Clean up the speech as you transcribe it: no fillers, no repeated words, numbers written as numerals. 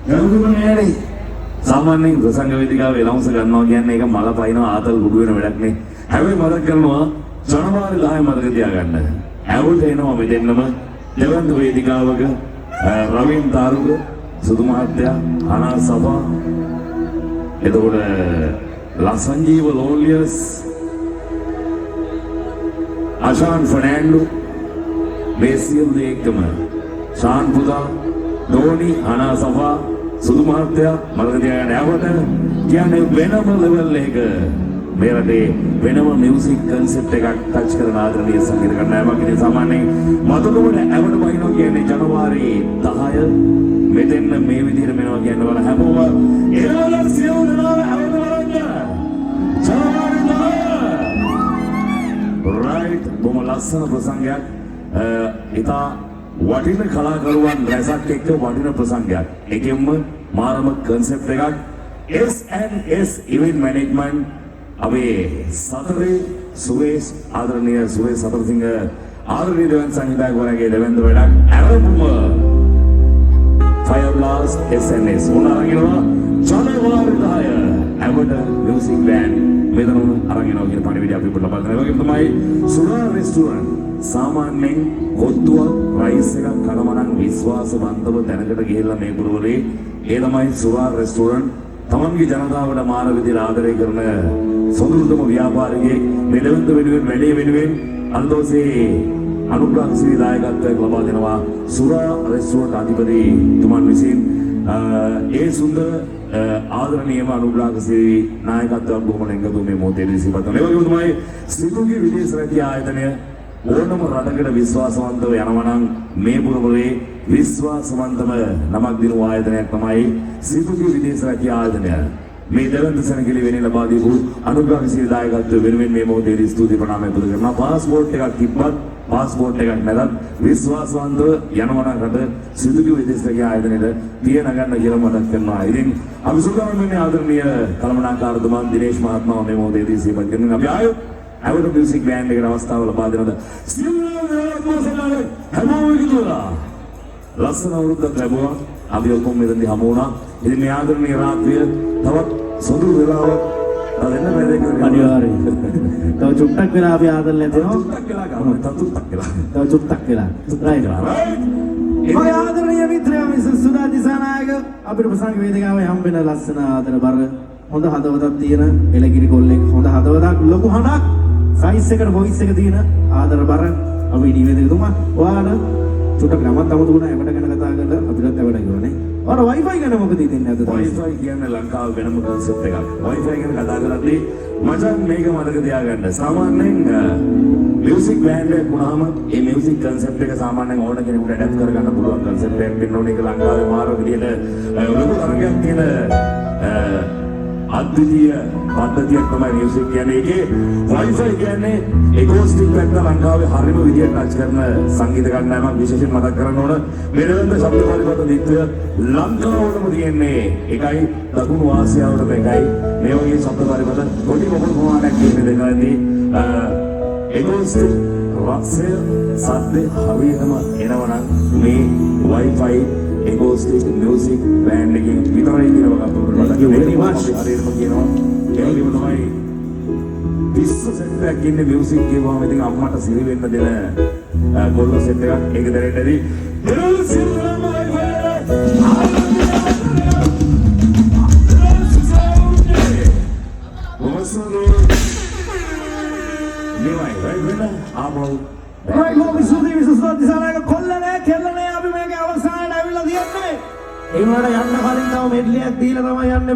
ගනුදුන්නේ සාමාන්‍යයෙන් ප්‍රසංග වේදිකාවේ ලවුස ගන්නවා කියන්නේ ඒක මල පයින්නවා ආතල් කුඩු වෙන වැඩක් නේ. හැබැයි මතක් කරනවා ජනවාරි 10 මතක තියාගන්න. ඇවුල්ට එනවා මෙතෙන්නම දෙවන්ත වේදිකාවක රවින් තාරුක සුදු මහත්තයා අනා සභා එතකොට ලසංජීව ලෝලියස් අෂාන් ෆර්නෑන්ඩෝ මේ සියලු දෙයක්ම ශාන් පුදා ධෝනි අනා සභා සුදු මහත්තයා මතක තියාගන්න. ඇවට කියන්නේ වෙනම ලෙවල් එක මේ රටේ වෙනම මියුසික් කන්සෙප්ට් එකක් ටච් කරන ආදරණීය සංගීත කණ්ඩායමක්. ඉතින් සාමාන්‍යයෙන් මතකවල ඇවට වයින්නවා කියන්නේ ජනවාරි 10 මෙතෙන් මේ විදිහට මෙනවා කියන්නේ වල හැමෝම ඒවල සියලු දෙනාම ඇවට වරන්න ජනවාරි 10 රයිට් බොම ලස්සන ප්‍රසංගයක් ඉතා වටින කලාකරුවන් රැසක් එක්ක වටින ප්‍රසංගයක්. ඒකෙන්ම මාරම කන්සෙප්ට් එකක් S&S ඉවෙන්ට් මැනේජ්මන්ට් අවේ සතරේ සුවේස් ආදරණීය සුවේස් සතරසිංහ ආදරණීය දෙවන් සංගීතඥවරයාගේ දෙවෙනි වැඩක් ඇරඹුම Fire Blast S&S උනාගෙනවා ජනවාරි 10 ඇවට මියුසික් බෑන්ඩ් මෙතන අරගෙනවා කියන පණිවිඩය අපි ඔබට ලබා දෙනවා. ඒ වගේම තමයි සුරා රෙස්ටුරන්ට් සාමාන්‍යයෙන් කොත්තුවක් රයිස් එකක් කනමනම් විශ්වාසවන්තව තැනකට ගිහිල්ලා මේ පුරවලේ ඒ තමයි සුරා රෙස්ටුරන්ට් තමන්ගේ ජනතාවට මාන විදිහට ආදරය කරන සොඳුරුතම ව්‍යාපාරිකයෙක් මෙලෙවන්ත වෙනුවෙන් වැඩේ වෙනුවෙන් අන්දෝසේ අනුග්‍රහශීලී දායකත්වයක් ලබා දෙනවා සුරා රෙස්ටුරන්ට් අධිපති තුමන් විසින් ඒ සුන්දර ආදරණීයම අනුග්‍රහශීලී නායකත්වයක් බොහොම ලෙන්ගතු මේ මොහොතේ සිපත් කරනවා. ඒ වගේම තමයි සිතුගේ විදේශ රැකිය ආයතනය ඕනම රටකට විශ්වාසවන්තව යනවා නම් මේ පුරවලේ විශ්වාසවන්තම නමක් දිනු ආයතනයක් තමයි සිතුගේ විදේශ රැකිය ආයතනය. මේ දෙවන්ත සැනකෙළි වෙන්නේ ලබා දීපු අනුග්‍රහශීලී දායකත්වය වෙනුවෙන් මේ මොහොතේ ස්තුති ප්‍රණාමය පුද කරනවා. පාස්පෝර්ට් එකක් තිබ්බත් පාස්පෝර්ට් එකක් නැතත් විශ්වාසවන්තව යනවා නම් රට සිතුගේ විදේශ රැකිය ආයතනයේ තියන ගන්න කියලා මතක් කරනවා. ඉතින් අපි සුගමන් වෙන්නේ ආදරණීය කළමනාකාරතුමා දිනේෂ් මහත්මයා මේ මොහොතේදී සිහිපත් කරනවා. අපි ආයෝ ඇවට මියුසික් බෑන්ඩ් එකට අවස්ථාව ලබා දෙනවද? ලස්සන අවුරුද්දක් ලැබුවා. අපි ඔක්කොම මෙතනදී හමු වුණා. ඉතින් මේ ආදරණීය රාත්‍රිය තවත් සොඳුරු වෙලාවක් දෙන්න බැරි දෙයක් අනිවාර්යයි. තව චුට්ටක් වෙලා අපි ආදරණය දෙනවා. චුට්ටක් වෙලා ගමු. තව චුට්ටක් වෙලා. රයිට්. මගේ ආදරණීය මිත්‍රයා මිසස් සුදා දිසානායක අපිට ප්‍රසංග වේදිකාවේ හම්බෙන ලස්සන ආදර බර හොඳ හදවතක් තියෙන එළගිරි කොල්ලෙක් හොඳ හදවතක් ලොකු හඬක් සයිස් එකට වොයිස් එක තියෙන ආදර බර අපි නිවේදකතුමා ඔයාලා චුට්ටක් නමත් අමුතුුණා එවට ගැන කතා කරලා අපිටත් එවට කිව්වනේ. ඔයාලා වයිෆයි ගැන මොකද හිතන්නේ අද? වයිෆයි කියන්නේ ලංකාවේ වෙනම කන්සෙප්ට් එකක්. වයිෆයි ගැන කතා කරද්දී මචං මේක මතක තියාගන්න. සාමාන්‍යයෙන් මියුසික් බෑන්ඩ් එකක් වුණාම ඒ මියුසික් කන්සෙප්ට් එක සාමාන්‍යයෙන් ඕන කෙනෙකුට ඇඩැප්ට් කරගන්න පුළුවන් කන්සෙප්ට් එකක් වෙන්න ඕනේ. ඒක ලංකාවේ මාර විදියට ලොකු තරගයක් තියෙන අද්විතීය පද්ධතියක් තමයි මියුසික් කියන්නේ. ඒකේ වයිෆයි කියන්නේ ඒකෝස්ටික් පැත්ත ලංකාවේ හරිම විදියට ටච් කරන සංගීත කණ්ඩායමක් විශේෂයෙන් මතක් කරන්න ඕන. මෙලෙවන්ත ශබ්ද පරිපත දිට්ඨිය ලංකාවටම තියෙන්නේ එකයි දකුණු ආසියාවටම එකයි. මේ වගේ ශබ්ද පරිපත කොටි මොකද ප්‍රමාණයක් කියන්නේ දෙකයි. ඒකෝස්ටික් රක්ෂය සද්ද හරියටම එනවනම් මේ වයිෆයි ඒකෝස්ටික් මියුසික් බෑන්ඩ් එකකින් විතරයි කියනවා අපිට. හරියටම කියනවා. ඒ වගේම තමයි විශ්ව සෙට් එකක් ඉන්නේ මියුසික් කියවම ඉතින් අම්මට සිරි වෙන්න දෙන ගොල්ලෝ සෙට් එකක් ඒක දැනෙන්නදී ඒ වුණාට යන්න කලින් තව මෙඩ්ලියක් දීලා තමයි යන්නේ.